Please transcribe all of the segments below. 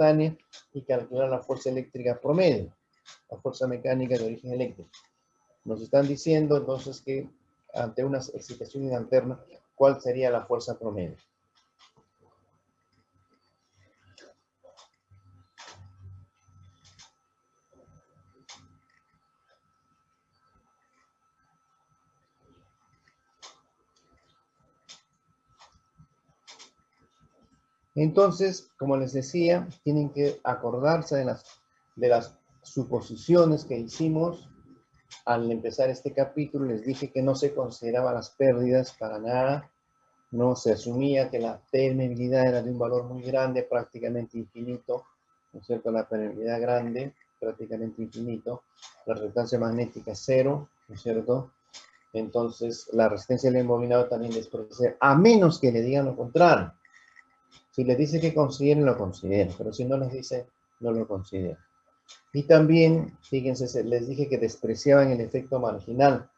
instantánea y calcular la fuerza eléctrica promedio, la fuerza mecánica de origen eléctrico. Nos están diciendo entonces que ante una excitación interna, ¿cuál sería la fuerza promedio? Entonces, como les decía, tienen que acordarse de las suposiciones que hicimos al empezar este capítulo. Les dije que no se consideraban las pérdidas para nada. No se asumía que la permeabilidad era de un valor muy grande, prácticamente infinito, ¿no es cierto? La permeabilidad grande, prácticamente infinito. La resonancia magnética cero, ¿no es cierto? Entonces, la resistencia del embobinado también despreciar, a menos que le digan lo contrario. Si les dice que consideren, lo considero, pero si no les dice, no lo considero. Y también, fíjense, les dije que despreciaban el efecto marginal.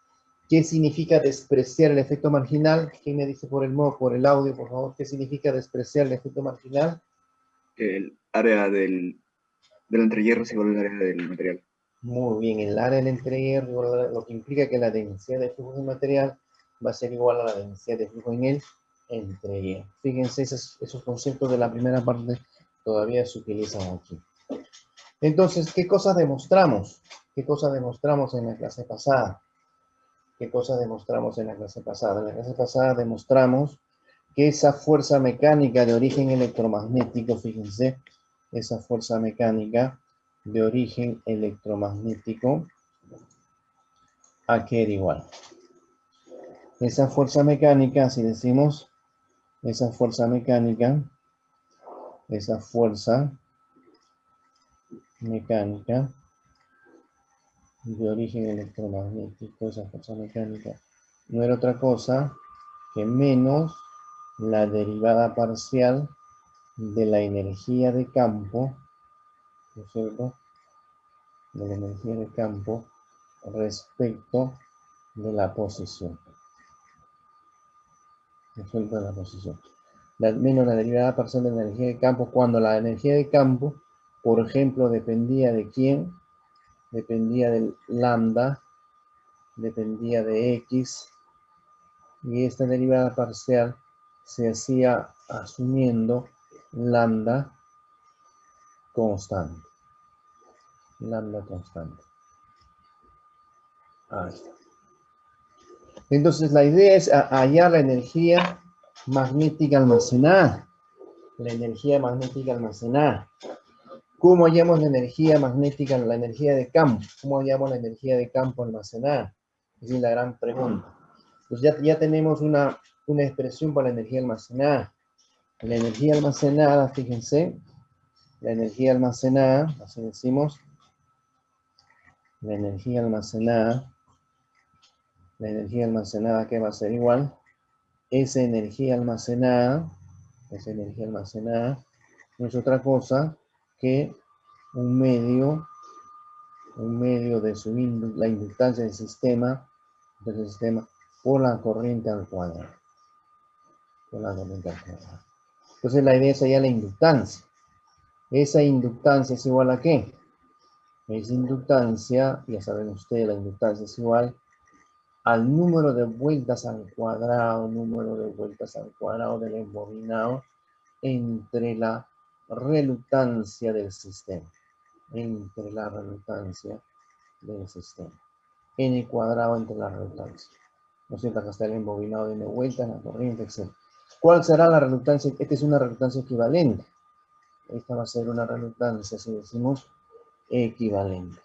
¿Qué significa despreciar el efecto marginal? ¿Quién me dice por el audio, por favor? ¿Qué significa despreciar el efecto marginal? El área del entrehierro es igual al área del material. Muy bien, el área del entrehierro, lo que implica que la densidad de flujo del material va a ser igual a la densidad de flujo en el entrehierro. Fíjense, esos conceptos de la primera parte todavía se utilizan aquí. Entonces, ¿qué cosas demostramos? ¿Qué cosas demostramos en la clase pasada? ¿Qué cosas demostramos en la clase pasada? En la clase pasada demostramos que esa fuerza mecánica de origen electromagnético, fíjense, esa fuerza mecánica de origen electromagnético, ¿a qué era igual? Esa fuerza mecánica, si decimos, esa fuerza mecánica de origen electromagnético, esa fuerza mecánica, no era otra cosa que menos la derivada parcial de la energía de campo, ¿no es cierto? De la energía de campo respecto de la posición. Respecto de la posición. Menos la derivada parcial de la energía de campo, cuando la energía de campo, por ejemplo, dependía de quién, dependía del lambda, dependía de X, y esta derivada parcial se hacía asumiendo lambda constante. Lambda constante. Ahí está. Entonces la idea es hallar la energía magnética almacenada. La energía magnética almacenada. ¿Cómo hallamos la energía magnética, la energía de campo? ¿Cómo hallamos la energía de campo almacenada? Esa es la gran pregunta. Pues ya tenemos una expresión para la energía almacenada. La energía almacenada, fíjense, la energía almacenada, así decimos, la energía almacenada que va a ser igual, esa energía almacenada no es otra cosa que un medio de la inductancia del sistema, por la corriente al cuadrado. Entonces la idea es hallar la inductancia. Esa inductancia es igual a ¿qué? Esa inductancia, ya saben ustedes, la inductancia es igual al número de vueltas al cuadrado, del embobinado entre la reluctancia del sistema. N cuadrado entre la reluctancia. ¿No es cierto? Acá está el embobinado de n vueltas, la corriente, etc. ¿Cuál será la reluctancia? Esta es una reluctancia equivalente. Esta va a ser una reluctancia, si decimos, equivalente.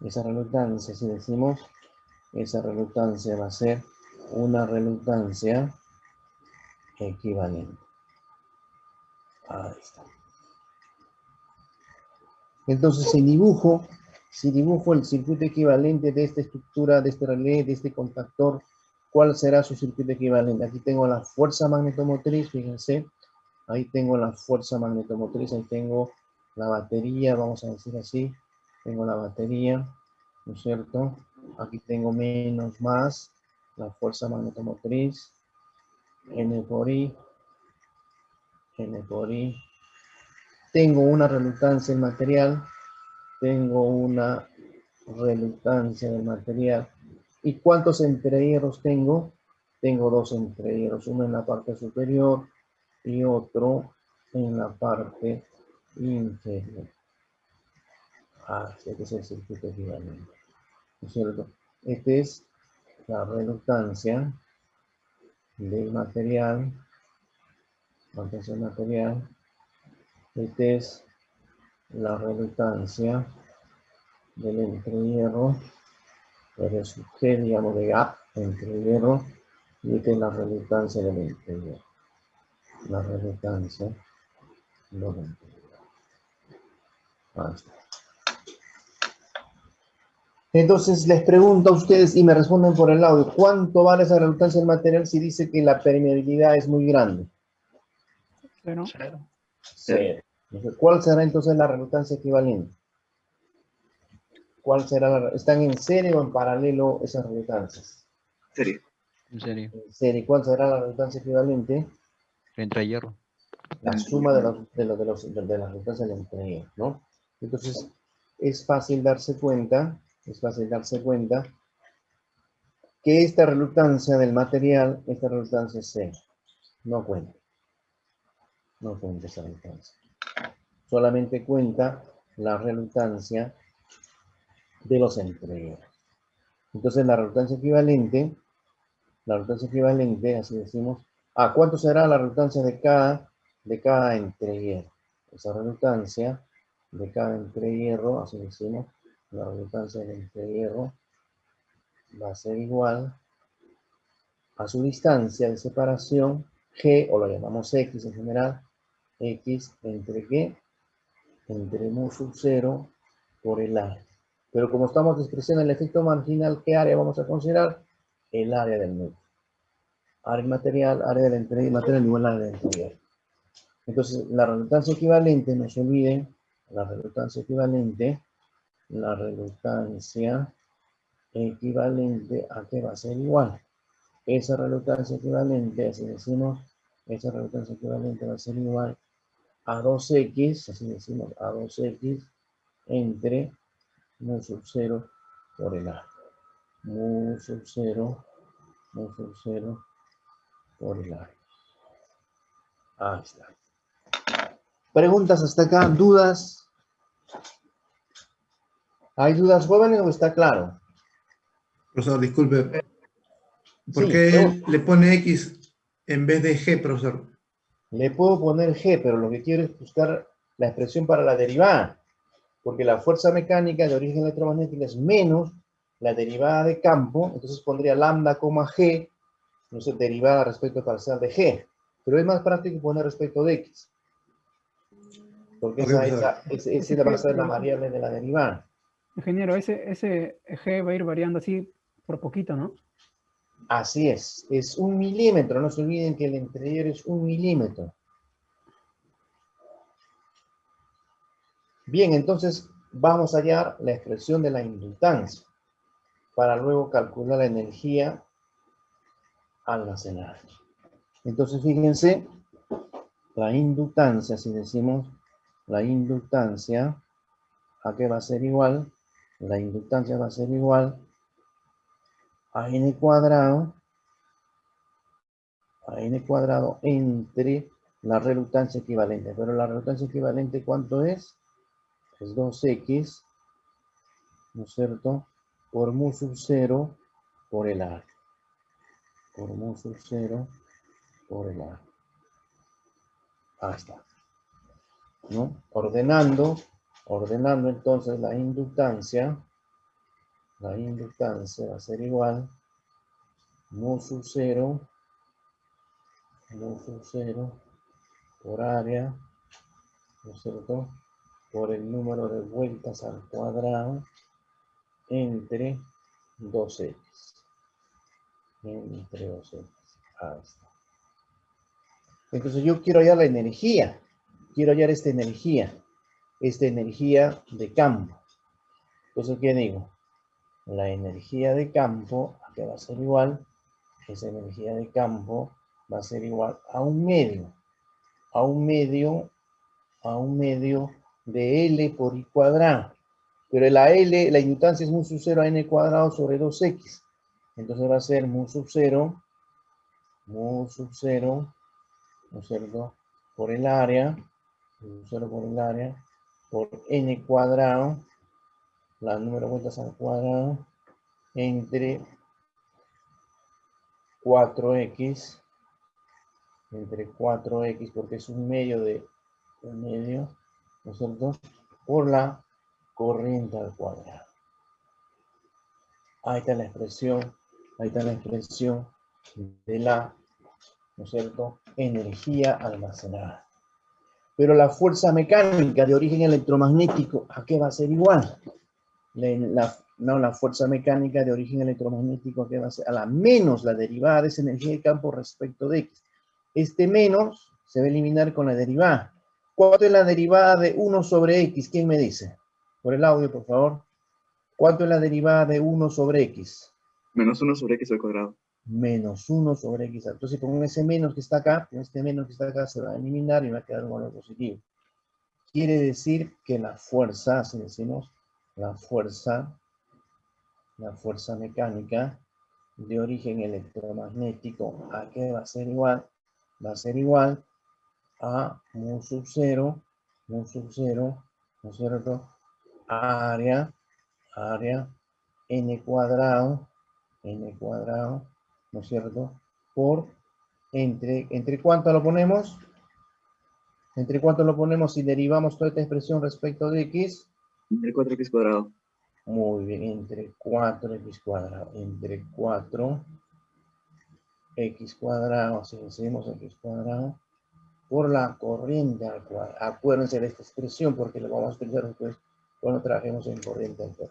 Esa reluctancia, si decimos, esa reluctancia va a ser una reluctancia equivalente. Ahí está. Entonces, si dibujo el circuito equivalente de esta estructura, de este relé, de este contactor, ¿cuál será su circuito equivalente? Aquí tengo la fuerza magnetomotriz, fíjense. Ahí tengo la fuerza magnetomotriz, ahí tengo la batería, vamos a decir así. Tengo la batería, ¿no es cierto? Aquí tengo menos más, la fuerza magnetomotriz, N por I. N por I. Tengo una reluctancia del material. Tengo una reluctancia del material. ¿Y cuántos entrehierros tengo? Tengo dos entrehierros, uno en la parte superior y otro en la parte inferior. Este es el circuito equivalente. ¿No es cierto? Esta es la reluctancia del material. Esta es la reluctancia del entrehierro. Pero es G, digamos, de A, entrehierro. Y esta es la reluctancia del entrehierro. La reluctancia del entrehierro. Ahí está. Entonces les pregunto a ustedes y me responden por el audio, ¿cuánto vale esa reluctancia del material si dice que la permeabilidad es muy grande? Cero. Cero. ¿Cuál será entonces la reluctancia equivalente? ¿Cuál será ¿Están en serie o en paralelo esas reluctancias? Serio. En serio. En serie. ¿Cuál será la reluctancia equivalente? Entra hierro. La suma de las reluctancias del entrehierro, ¿no? Entonces, es fácil darse cuenta que esta reluctancia del material, esta reluctancia es cero. No cuenta. No cuenta esa reluctancia. Solamente cuenta la reluctancia de los entrehierros. Entonces, la reluctancia equivalente, así decimos, ¿cuánto será la reluctancia de cada entrehierro? Esa reluctancia de cada entrehierro, así decimos, la reluctancia del entrehierro va a ser igual a su distancia de separación, G, o lo llamamos X en general, X entre qué, entre mu sub 0 por el área. Pero como estamos expresando el efecto marginal, ¿qué área vamos a considerar? El área del núcleo. Área material, área del entrehierro, material igual al área del entrehierro. Entonces, la reluctancia equivalente, no se olviden, la reluctancia equivalente a que va a ser igual. Esa reluctancia equivalente, así decimos, esa reluctancia equivalente va a ser igual a 2x, así decimos, a 2x entre mu sub 0 por el área. Mu sub 0 por el área. Ahí está. ¿Preguntas hasta acá? ¿Dudas? ¿Hay dudas, jóvenes, o está claro? Profesor, disculpe. ¿Por Sí, qué le pone X en vez de G, profesor? Le puedo poner G, pero lo que quiero es buscar la expresión para la derivada. Porque la fuerza mecánica de origen electromagnético es menos la derivada de campo, entonces pondría lambda, G, no sé, derivada respecto parcial de G. Pero es más práctico poner respecto de X. Porque Ok, esa va a ser la variable de la derivada. Ingeniero, ese G va a ir variando así por poquito, ¿no? Así es 1 milímetro, no se olviden que el entrehierro es 1 milímetro. Bien, entonces vamos a hallar la expresión de la inductancia para luego calcular la energía almacenada. Entonces fíjense, la inductancia, si decimos la inductancia, ¿a qué va a ser igual? La inductancia va a ser igual a n cuadrado entre la reluctancia equivalente. Pero la reluctancia equivalente, ¿cuánto es? Es 2x, ¿no es cierto? Por mu sub 0 por el área. Por mu sub 0 por el área. Ahí está. ¿No? Ordenando entonces la inductancia va a ser igual mu sub 0 por área, ¿no es cierto? Por el número de vueltas al cuadrado entre 2x. Entre 2x. Ahí está. Entonces yo quiero hallar la energía. Quiero hallar esta energía de campo. Entonces, ¿qué digo? La energía de campo, que va a ser igual, esa energía de campo va a ser igual a un medio. a un medio de L por I cuadrado. Pero la L, la inductancia es mu sub 0 a N cuadrado sobre 2X. Entonces va a ser mu sub 0, ¿no es cierto? Por el área, mu 0 por el área, por N cuadrado, la número de vueltas al cuadrado, entre 4X, porque es un medio, ¿no es cierto? Por la corriente al cuadrado. Ahí está la expresión de la, ¿no es cierto?, energía almacenada. Pero la fuerza mecánica de origen electromagnético, ¿a qué va a ser igual? La fuerza mecánica de origen electromagnético, ¿a qué va a ser? A la menos la derivada de esa energía de campo respecto de X. Este menos se va a eliminar con la derivada. ¿Cuánto es la derivada de 1 sobre X? ¿Quién me dice? Por el audio, por favor. ¿Cuánto es la derivada de 1 sobre X? Menos 1 sobre X al cuadrado. Menos 1 sobre X. Entonces, con ese menos que está acá, se va a eliminar y va a quedar un valor positivo. Quiere decir que la fuerza, así decimos, la fuerza mecánica de origen electromagnético, ¿a qué va a ser igual? Va a ser igual a mu sub 0, ¿no es cierto? Área, n cuadrado, ¿no es cierto? Por, ¿entre cuánto lo ponemos? ¿Entre cuánto lo ponemos si derivamos toda esta expresión respecto de X? Entre 4X cuadrado. Muy bien, entre 4X cuadrado, entre 4X cuadrado, si decimos X cuadrado, por la corriente al cuadrado. Acuérdense de esta expresión porque lo vamos a utilizar después cuando trabajemos en corriente alterna.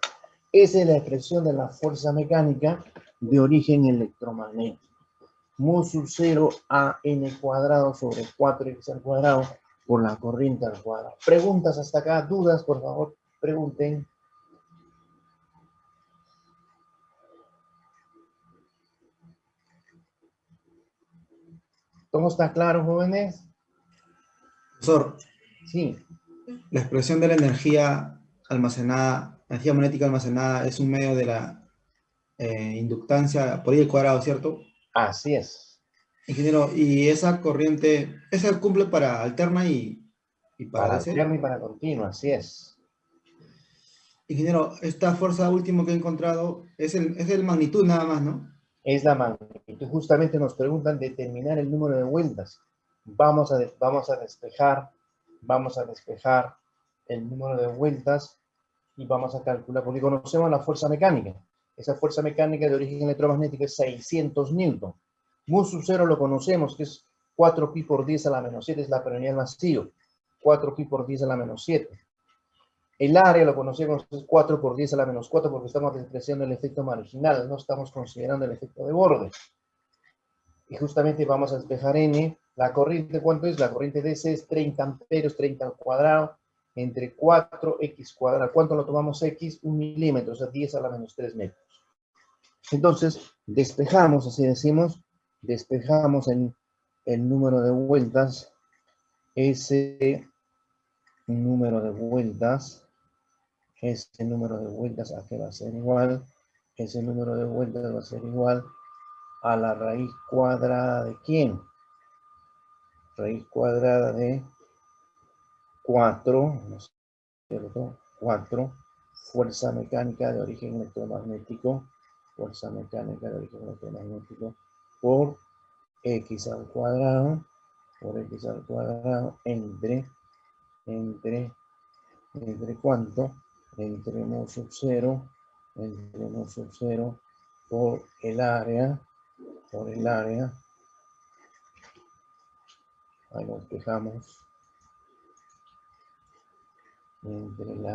Esa es la expresión de la fuerza mecánica de origen electromagnético. Mu sub 0 a n cuadrado sobre 4x al cuadrado por la corriente al cuadrado. ¿Preguntas hasta acá? ¿Dudas? Por favor, pregunten. ¿Cómo está claro, jóvenes? Profesor, Sí. la expresión de la energía almacenada, energía magnética almacenada, es un medio de la inductancia por I al cuadrado, ¿cierto? Así es. Ingeniero, y esa corriente, esa cumple para alterna y para Para DC. alterna y para continua, así es. Ingeniero, esta fuerza última que he encontrado es el magnitud nada más, ¿no? Es la magnitud. Justamente nos preguntan determinar el número de vueltas. Vamos a despejar el número de vueltas y vamos a calcular, porque conocemos la fuerza mecánica. Esa fuerza mecánica de origen electromagnético es 600 newton. Mu sub 0 lo conocemos, que es 4pi por 10 a la menos 7, es la permeabilidad del vacío. 4pi por 10 a la menos 7. El área lo conocemos, es 4 por 10 a la menos 4, porque estamos despreciando el efecto marginal, no estamos considerando el efecto de borde. Y justamente vamos a despejar N. La corriente, ¿cuánto es? La corriente DC es 30 amperios, 30 al cuadrado, entre 4x cuadrado. ¿Cuánto lo tomamos X? 1 milímetro, o sea, 10 a la menos 3 metros. Entonces, despejamos, así decimos, despejamos el número de vueltas. Ese número de vueltas, ¿a qué va a ser igual? Ese número de vueltas va a ser igual a la raíz cuadrada de ¿quién? Raíz cuadrada de 4, ¿no es cierto? 4, fuerza mecánica de origen electromagnético, por x al cuadrado, entre ¿cuánto? Entre mu sub 0, por el área, ahí lo despejamos, entre el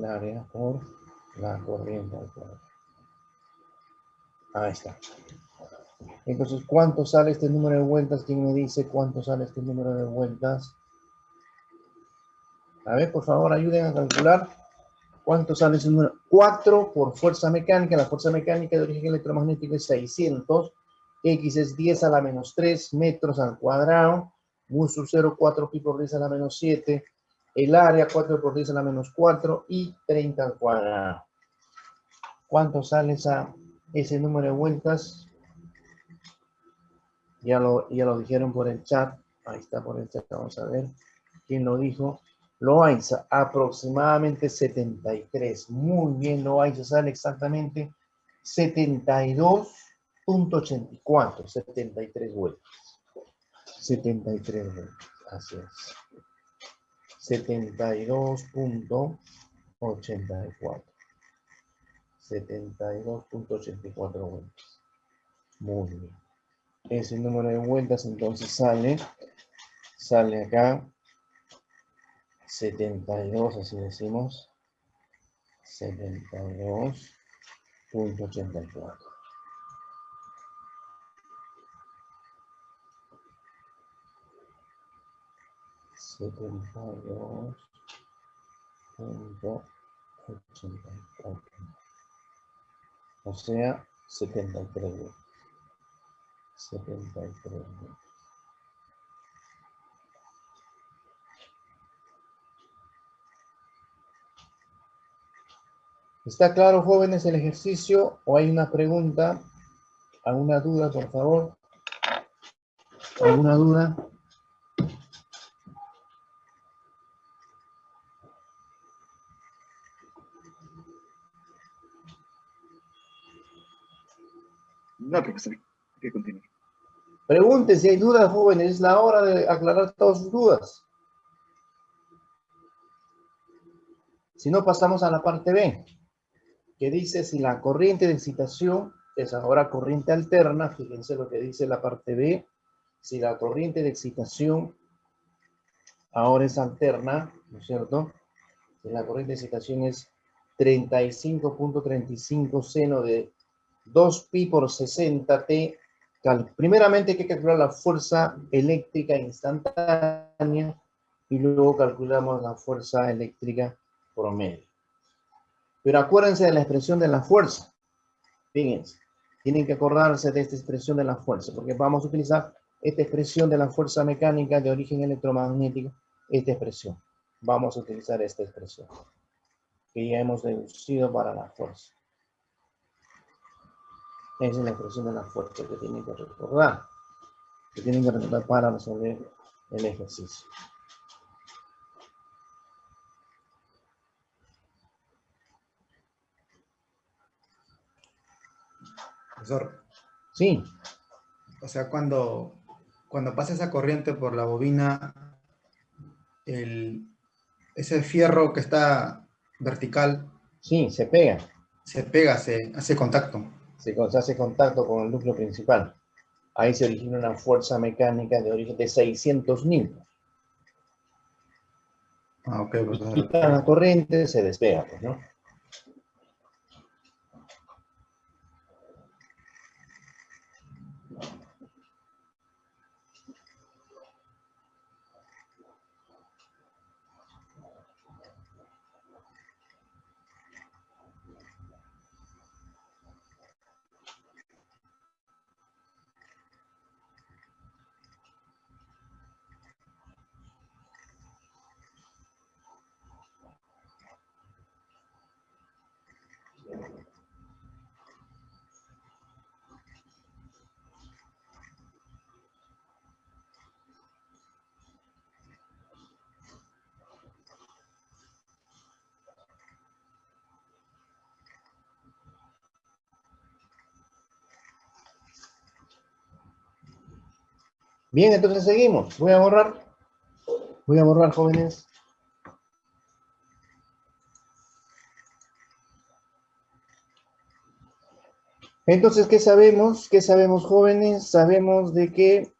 área por la corriente al cuadrado. Ahí está. Entonces, ¿cuánto sale este número de vueltas? ¿Quién me dice cuánto sale este número de vueltas? A ver, por favor, ayuden a calcular. ¿Cuánto sale ese número? 4 por fuerza mecánica. La fuerza mecánica de origen electromagnético es 600. X es 10 a la menos 3 metros al cuadrado, mu sub 0, 4 pi por 10 a la menos 7, el área 4 por 10 a la menos 4 y 30 al cuadrado. ¿Cuánto sale ese número de vueltas? Ya lo dijeron por el chat. Ahí está por el chat, vamos a ver. ¿Quién lo dijo? Loaiza, aproximadamente 73. Muy bien, Loaiza, sale exactamente 72.84. 73 vueltas. 73 vueltas, así es. 72.84. 72.84 vueltas. Muy bien. Ese número de vueltas entonces sale acá 72, así decimos, 72.84. O sea, 73. 73. ¿Está claro, jóvenes, el ejercicio? ¿O hay una pregunta? ¿Alguna duda, por favor? ¿Alguna duda? No, profesor, hay que continuar. Pregunte si hay dudas, jóvenes. Es la hora de aclarar todas sus dudas. Si no, pasamos a la parte B, que dice si la corriente de excitación es ahora corriente alterna. Fíjense lo que dice la parte B. Si la corriente de excitación ahora es alterna, ¿no es cierto? Si la corriente de excitación es 35.35 seno de 2 pi por 60 t. Primeramente hay que calcular la fuerza eléctrica instantánea y luego calculamos la fuerza eléctrica promedio. Pero acuérdense de la expresión de la fuerza. Fíjense, tienen que acordarse de esta expresión de la fuerza, porque vamos a utilizar esta expresión de la fuerza mecánica de origen electromagnético, esta expresión. Vamos a utilizar esta expresión que ya hemos deducido para la fuerza. Esa es la expresión de la fuerza que tienen que recordar. Que tienen que recordar para resolver el ejercicio. Profesor, Sí, o sea, cuando pasa esa corriente por la bobina, ese fierro que está vertical sí, se pega. se pega, se hace contacto. Se hace contacto con el núcleo principal. Ahí se origina una fuerza mecánica de origen de 600 newtons. Ah, ok, Y profesor. quita la corriente, se despega, pues, ¿no? Bien, entonces seguimos. Voy a borrar, jóvenes. Entonces, ¿qué sabemos? ¿Qué sabemos, jóvenes? Sabemos de que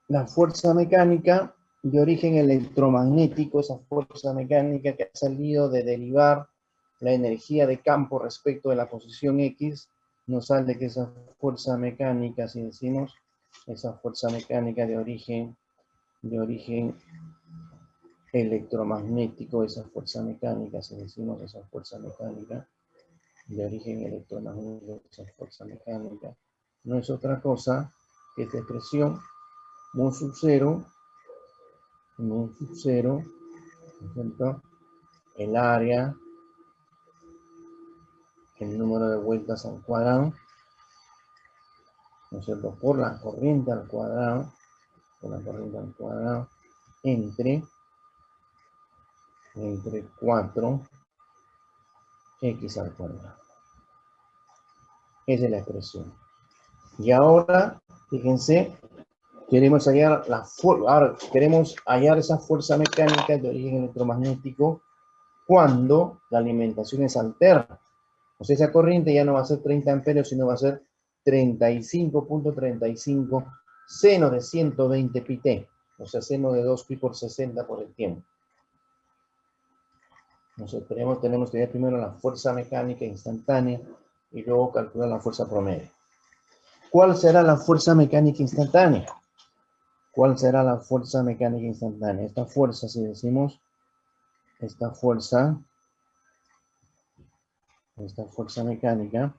la fuerza mecánica de origen electromagnético, esa fuerza mecánica que ha salido de derivar la energía de campo respecto de la posición X, nos sale que esa fuerza mecánica, si decimos, esa fuerza mecánica de origen electromagnético, esa fuerza mecánica, si decimos esa fuerza mecánica de origen electromagnético, esa fuerza mecánica, no es otra cosa que esta expresión, mu sub 0, ¿no es cierto? El área, el número de vueltas al cuadrado, ¿no es cierto? Por la corriente al cuadrado, entre 4x al cuadrado. Esa es la expresión. Y ahora, fíjense, queremos hallar esa fuerza mecánica de origen electromagnético cuando la alimentación es alterna. O sea, esa corriente ya no va a ser 30 amperios, sino va a ser 35.35 seno de 120 pi-t. O sea, seno de 2 pi por 60 por el tiempo. Nosotros tenemos que ver primero la fuerza mecánica instantánea y luego calcular la fuerza promedio. ¿Cuál será la fuerza mecánica instantánea? ¿Cuál será la fuerza mecánica instantánea? Esta fuerza, si decimos, esta fuerza mecánica,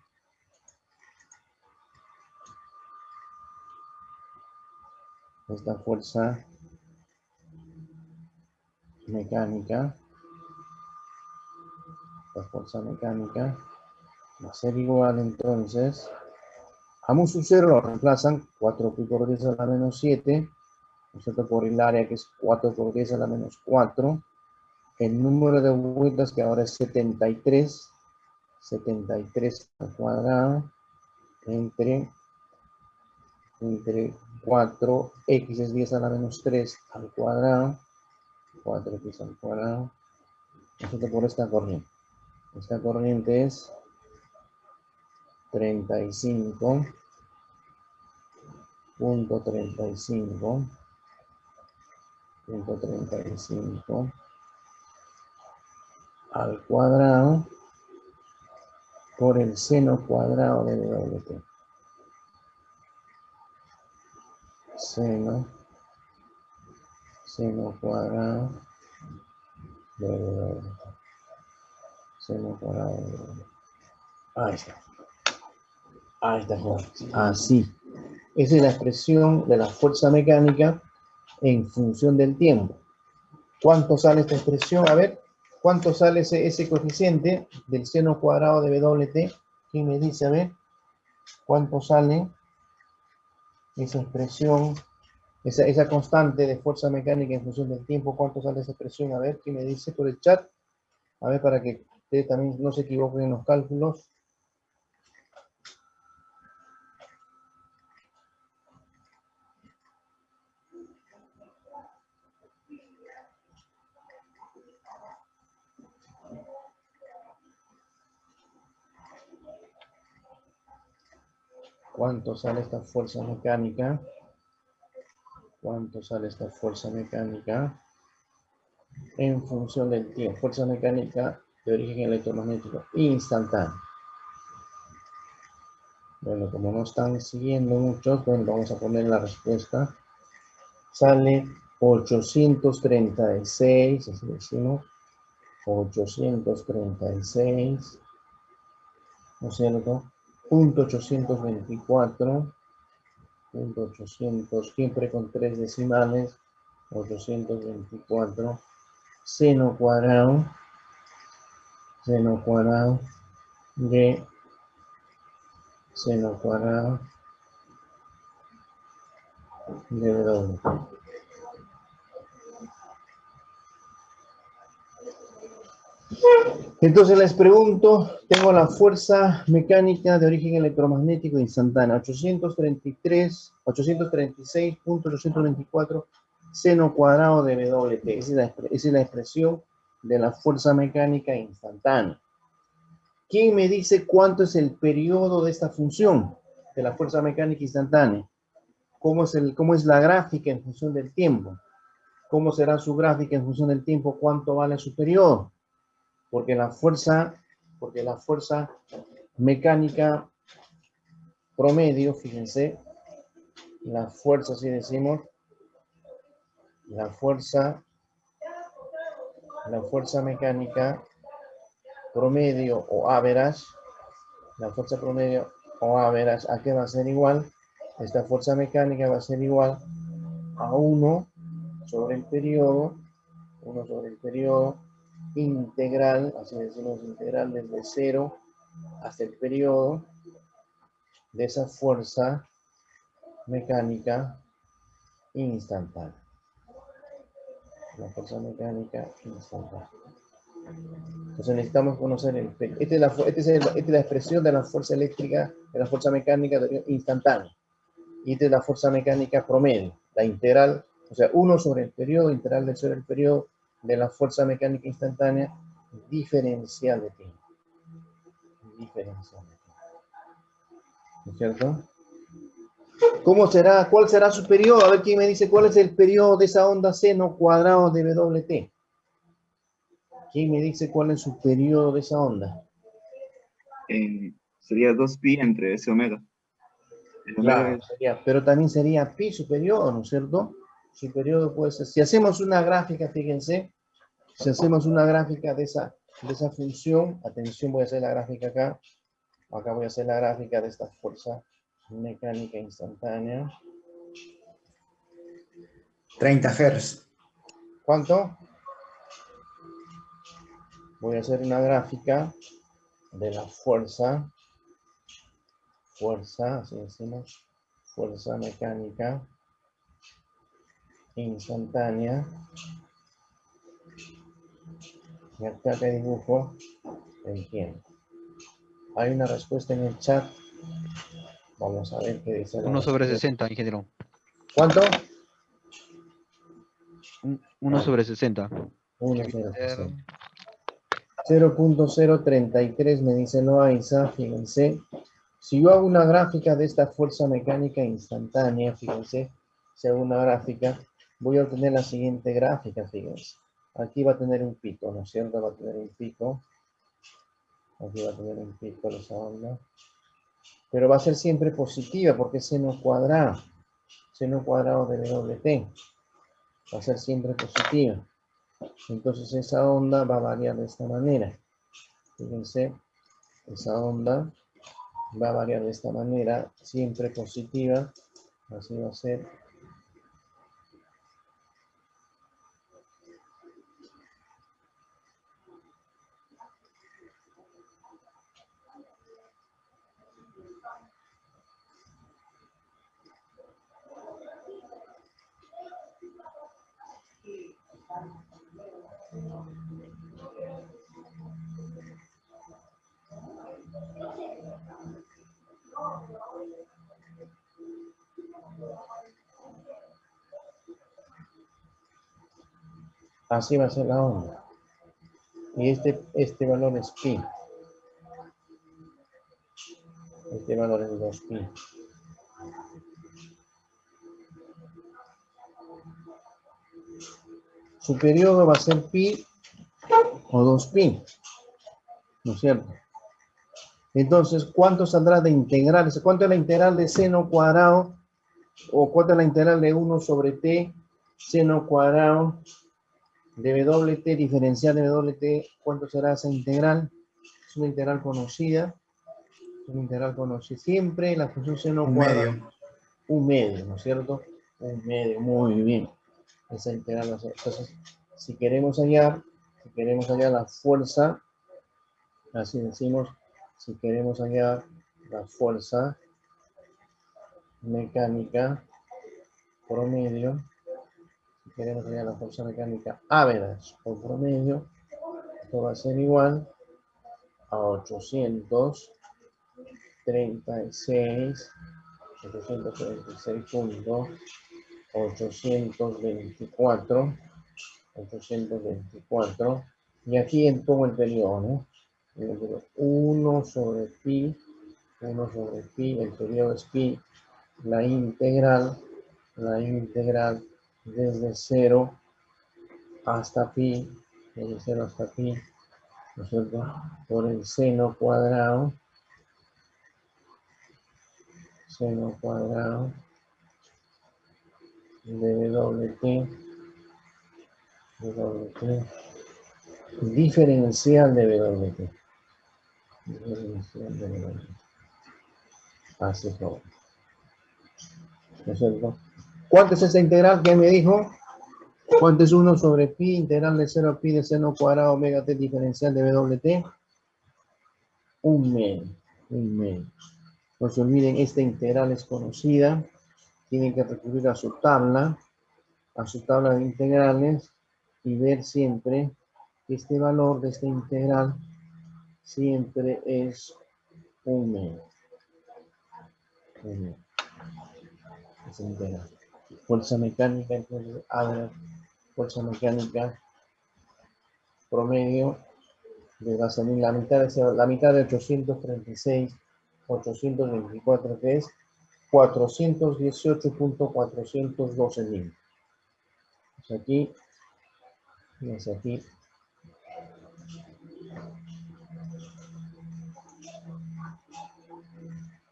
va a ser igual entonces a mu sub 0 lo reemplazan 4 pi por 10 a la menos 7, ¿no es cierto? Por el área que es 4 por 10 a la menos 4, el número de vueltas que ahora es 73 al cuadrado, entre 4x es 10 a la menos 3 al cuadrado, 4x al cuadrado, ¿no es cierto? Por esta corriente. Esta corriente es 35.35 al cuadrado por el seno cuadrado de WT. Seno cuadrado de WT. Seno cuadrado de WT. Ahí está. Así. Esa es la expresión de la fuerza mecánica en función del tiempo. ¿Cuánto sale esta expresión? A ver, ¿cuánto sale ese coeficiente del seno cuadrado de WT? ¿Quién me dice? A ver, ¿cuánto sale esa expresión, esa constante de fuerza mecánica en función del tiempo? ¿Cuánto sale esa expresión? A ver, ¿quién me dice por el chat? A ver, para que ustedes también no se equivoquen en los cálculos. ¿Cuánto sale esta fuerza mecánica? ¿Cuánto sale esta fuerza mecánica en función del tiempo? Fuerza mecánica de origen electromagnético instantáneo. Bueno, como no están siguiendo muchos, bueno, vamos a poner la respuesta. Sale 836, así decimos, 836, ¿no es cierto? .824, .800, siempre con 3 decimales, 824, seno cuadrado de seno cuadrado de W. Entonces les pregunto, tengo la fuerza mecánica de origen electromagnético instantánea, 836.824 seno cuadrado de WT. Esa es la expresión de la fuerza mecánica instantánea. ¿Quién me dice cuánto es el periodo de esta función de la fuerza mecánica instantánea? ¿Cómo es la gráfica en función del tiempo? ¿Cómo será su gráfica en función del tiempo? ¿Cuánto vale su periodo? Porque la fuerza mecánica promedio, fíjense, la fuerza, si decimos, la fuerza mecánica promedio o average, ¿a qué va a ser igual? esta fuerza mecánica va a ser igual a 1 sobre el periodo, 1 sobre el periodo integral, así decimos integral desde 0 hasta el periodo de esa fuerza mecánica instantánea. La fuerza mecánica instantánea. Entonces necesitamos conocer el periodo. Esta es la expresión de la fuerza eléctrica, de la fuerza mecánica instantánea. Y esta es la fuerza mecánica promedio, la integral, o sea, 1 sobre el periodo, integral del sobre el periodo de la fuerza mecánica instantánea diferencial de tiempo. Diferencial de tiempo. ¿No es cierto? ¿Cómo será? ¿Cuál será su periodo? A ver quién me dice cuál es el periodo de esa onda seno cuadrado de WT. ¿Quién me dice cuál es su periodo de esa onda? Sería 2pi entre S omega. El omega Claro, es pero también sería pi su periodo, ¿no es cierto? Su periodo puede ser, si hacemos una gráfica, fíjense, si hacemos una gráfica de esa función, atención, voy a hacer la gráfica acá voy a hacer la gráfica de esta fuerza mecánica instantánea. 30 Hz. ¿Cuánto? Voy a hacer una gráfica de la fuerza, así decimos, fuerza mecánica instantánea. Y acá te dibujo el tiempo. Hay una respuesta en el chat. Vamos a ver qué dice la 1 sobre respuesta. 60, ingeniero. ¿Cuánto? 1 sobre 60. 1 sobre 0.033 me dice Loaiza, fíjense. Si yo hago una gráfica de esta fuerza mecánica instantánea, fíjense, si hago una gráfica, voy a obtener la siguiente gráfica, fíjense. Aquí va a tener un pico, ¿no es cierto? Va a tener un pico. Aquí va a tener un pico de esa onda. Pero va a ser siempre positiva porque es seno cuadrado de WT. Va a ser siempre positiva. Entonces esa onda va a variar de esta manera. Fíjense, esa onda va a variar de esta manera, siempre positiva. Así va a ser. Así va a ser la onda. Y este valor es pi. Este valor es 2pi. Su periodo va a ser pi o 2pi. ¿No es cierto? Entonces, ¿cuánto saldrá de integral? ¿Cuánto es la integral de seno cuadrado? ¿O cuánto es la integral de 1 sobre t seno cuadrado de WT, diferencial de WT? ¿Cuánto será esa integral? Es una integral conocida. Siempre la función seno Un cuadrado. medio. Un medio, ¿no es cierto? Un medio, muy bien. Esa integral va a ser. Entonces, si queremos hallar la fuerza, así decimos, si queremos hallar la fuerza mecánica promedio, si queremos hallar la fuerza mecánica average o promedio, esto va a ser igual a 824, y aquí pongo el periodo, ¿no? 1 sobre pi, el periodo es pi, la integral desde 0 hasta pi, ¿no es cierto? Por el seno cuadrado de WT, diferencial de WT. Así es todo. ¿No es cierto? ¿Cuánto es esta integral que me dijo? ¿Cuánto es 1 sobre pi, integral de 0 a pi de seno cuadrado omega t diferencial de WT? 1 medio. 1 medio. No se olviden, esta integral es conocida. Tienen que recurrir a su tabla de integrales y ver siempre que este valor de esta integral siempre es 1 medio. 1 medio. Esa integral. Fuerza mecánica, entonces, fuerza mecánica promedio le va a salir la mitad de 836, 824, que es 418.412 mil. Pues aquí,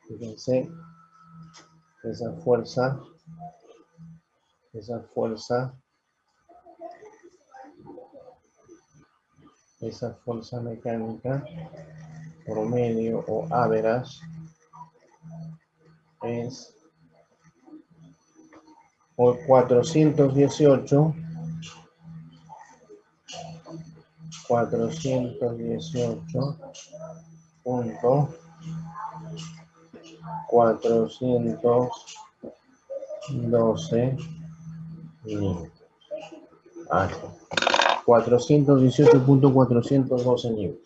fíjense, esa fuerza mecánica promedio o average es 412 mil. 418.412 libros.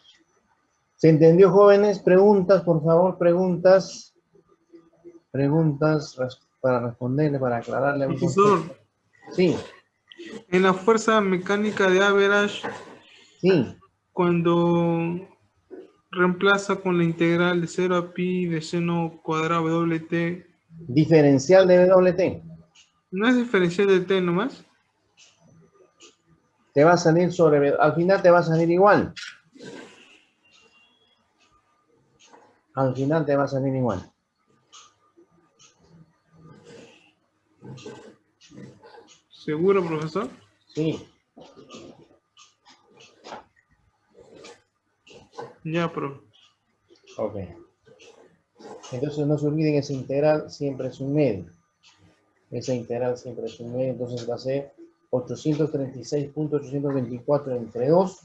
¿Se entendió, jóvenes? Preguntas, por favor, preguntas. Preguntas para responderle, para aclararle. Profesor, sí. en la fuerza mecánica de average, Sí. cuando reemplaza con la integral de 0 a pi de seno cuadrado WT. Diferencial de WT. ¿No es diferencial de T nomás? Te va a salir al final te va a salir igual. Al final te va a salir igual. ¿Seguro, profesor? Sí. Ya, profe. Ok. Entonces no se olviden, esa integral siempre es un medio. Esa integral siempre es un medio, entonces va a ser 836.824 entre 2,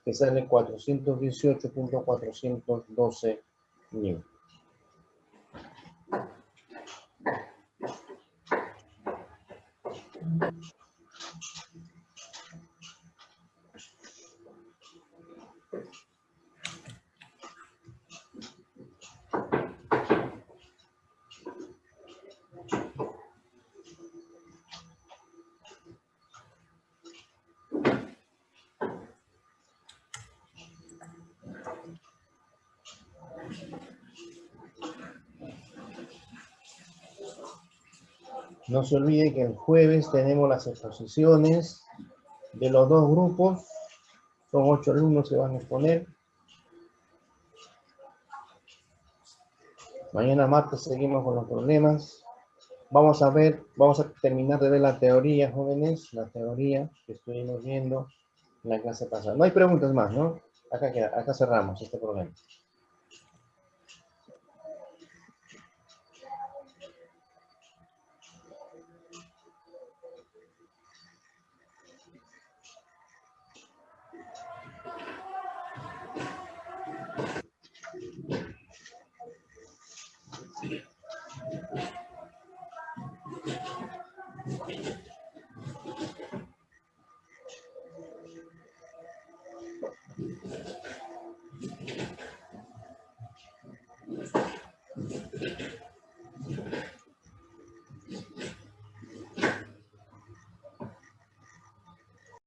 que sale 418.412 mil. No se olvide que el jueves tenemos las exposiciones de los dos grupos. Son 8 alumnos que van a exponer. Mañana martes seguimos con los problemas. Vamos a terminar de ver la teoría, jóvenes, la teoría que estuvimos viendo en la clase pasada. No hay preguntas más, ¿no? Acá cerramos este problema.